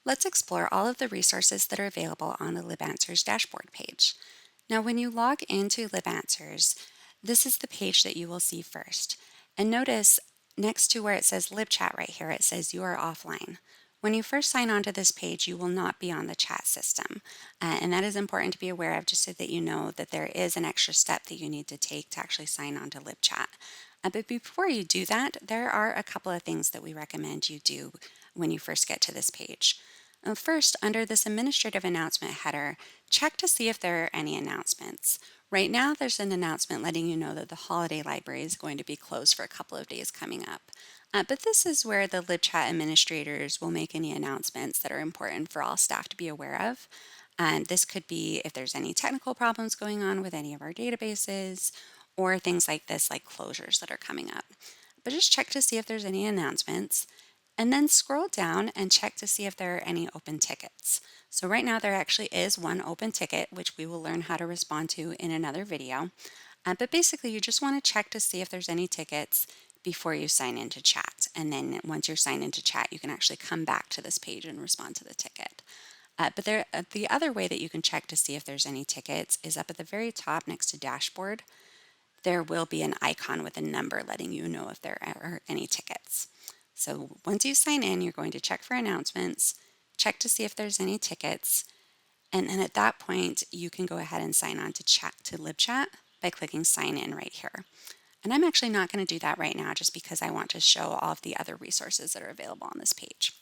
Let's explore all of the resources that are available on the LibAnswers Dashboard page. Now, when you log into LibAnswers, this is the page that you will see first. And notice next to where it says LibChat right here, it says you are offline. When you first sign on to this page, you will not be on the chat system. And that is important to be aware of just so that you know that there is an extra step that you need to take to actually sign on to LibChat. But before you do that, there are a couple of things that we recommend you do when you first get to this page. First, under this administrative announcement header, check to see if there are any announcements. Right now, there's an announcement letting you know that the holiday library is going to be closed for a couple of days coming up. But this is where the LibChat administrators will make any announcements that are important for all staff to be aware of. And this could be if there's any technical problems going on with any of our databases or things like this, like closures that are coming up. But just check to see if there's any announcements. And then scroll down and check to see if there are any open tickets. So right now there actually is one open ticket, which we will learn how to respond to in another video. But basically you just want to check to see if there's any tickets before you sign into chat. And then once you're signed into chat, you can actually come back to this page and respond to the ticket. The other way that you can check to see if there's any tickets is up at the very top next to dashboard. There will be an icon with a number letting you know if there are any tickets. So once you sign in, you're going to check for announcements, check to see if there's any tickets, and then at that point, you can go ahead and sign on to LibChat by clicking sign in right here. And I'm actually not going to do that right now just because I want to show all of the other resources that are available on this page.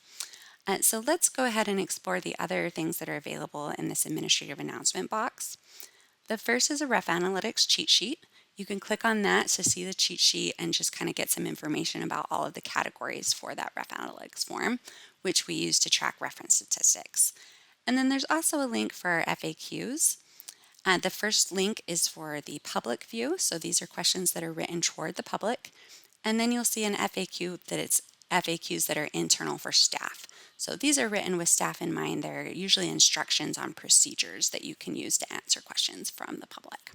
So let's go ahead and explore the other things that are available in this administrative announcement box. The first is a Ref Analytics cheat sheet. You can click on that to see the cheat sheet and just kind of get some information about all of the categories for that Ref Analytics form, which we use to track reference statistics. And then there's also a link for our FAQs. The first link is for the public view, so these are questions that are written toward the public. And then you'll see an FAQ that it's FAQs that are internal for staff. So these are written with staff in mind. They're usually instructions on procedures that you can use to answer questions from the public.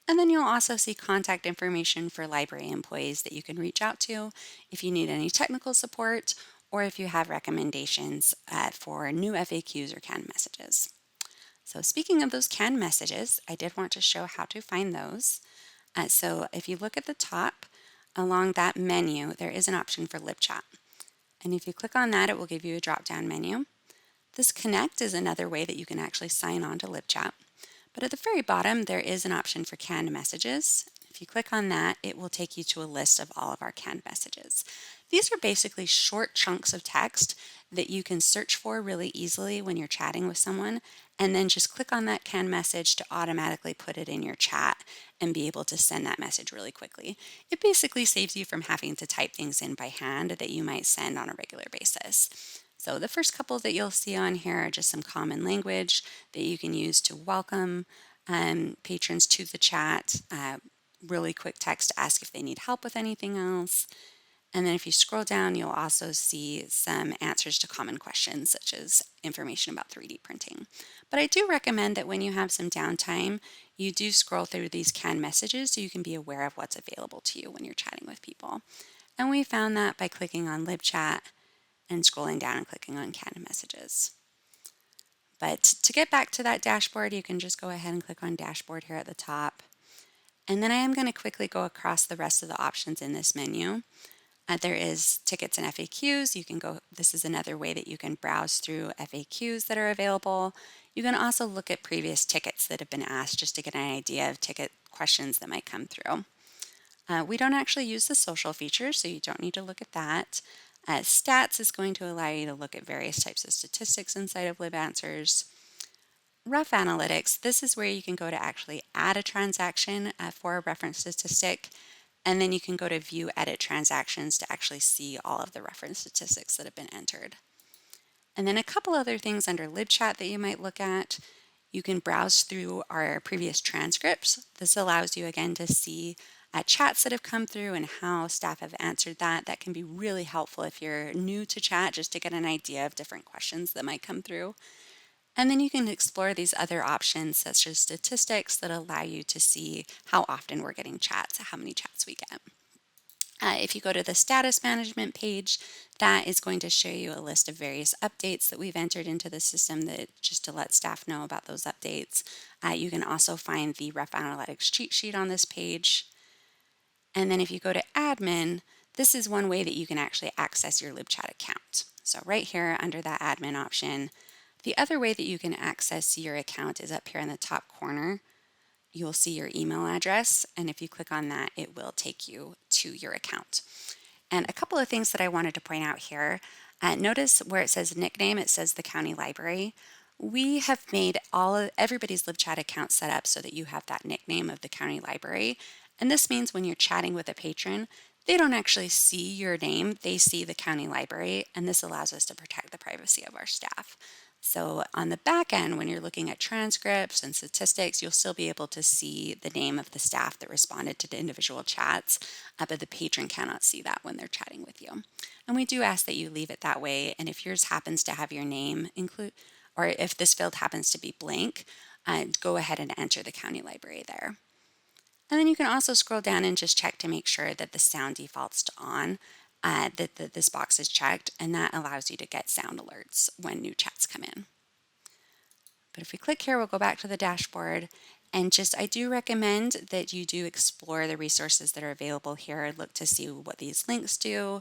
And then you'll also see contact information for library employees that you can reach out to if you need any technical support or if you have recommendations for new FAQs or canned messages. So speaking of those canned messages, I did want to show how to find those. So if you look at the top, along that menu, there is an option for LibChat. And if you click on that, it will give you a drop-down menu. This Connect is another way that you can actually sign on to LibChat. But at the very bottom, there is an option for canned messages. If you click on that, it will take you to a list of all of our canned messages. These are basically short chunks of text that you can search for really easily when you're chatting with someone, and then just click on that canned message to automatically put it in your chat and be able to send that message really quickly. It basically saves you from having to type things in by hand that you might send on a regular basis. So the first couple that you'll see on here are just some common language that you can use to welcome patrons to the chat, really quick text to ask if they need help with anything else. And then if you scroll down, you'll also see some answers to common questions, such as information about 3D printing. But I do recommend that when you have some downtime, you do scroll through these canned messages so you can be aware of what's available to you when you're chatting with people. And we found that by clicking on LibChat and scrolling down and clicking on canned messages. But to get back to that dashboard, you can just go ahead and click on dashboard here at the top. And then I am going to quickly go across the rest of the options in this menu. There is tickets and FAQs. This is another way that you can browse through FAQs that are available. You can also look at previous tickets that have been asked just to get an idea of ticket questions that might come through. We don't actually use the social feature, so you don't need to look at that. Stats is going to allow you to look at various types of statistics inside of LibAnswers. Rough Analytics, this is where you can go to actually add a transaction for a reference statistic, and then you can go to View Edit Transactions to actually see all of the reference statistics that have been entered. And then a couple other things under LibChat that you might look at. You can browse through our previous transcripts. This allows you again to see chats that have come through and how staff have answered that. That can be really helpful if you're new to chat, just to get an idea of different questions that might come through. And then you can explore these other options such as statistics that allow you to see how often we're getting chats, how many chats we get. If you go to the status management page, that is going to show you a list of various updates that we've entered into the system that just to let staff know about those updates. You can also find the Ref Analytics cheat sheet on this page. And then if you go to admin, this is one way that you can actually access your LibChat account. So right here under that admin option, the other way that you can access your account is up here in the top corner. You'll see your email address, and if you click on that, it will take you to your account. And a couple of things that I wanted to point out here. Notice where it says nickname, it says the county library. We have made everybody's LibChat account set up so that you have that nickname of the county library. And this means when you're chatting with a patron, they don't actually see your name, they see the county library, and this allows us to protect the privacy of our staff. So on the back end, when you're looking at transcripts and statistics, you'll still be able to see the name of the staff that responded to the individual chats, but the patron cannot see that when they're chatting with you. And we do ask that you leave it that way. And if yours happens to have your name include, or if this field happens to be blank, go ahead and enter the county library there. And then you can also scroll down and just check to make sure that the sound defaults to on, that this box is checked, and that allows you to get sound alerts when new chats come in. But if we click here, we'll go back to the dashboard, and I do recommend that you do explore the resources that are available here. Look to see what these links do,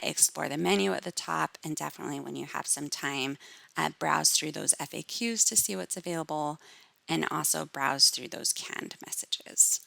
explore the menu at the top, and definitely when you have some time, browse through those FAQs to see what's available, and also browse through those canned messages.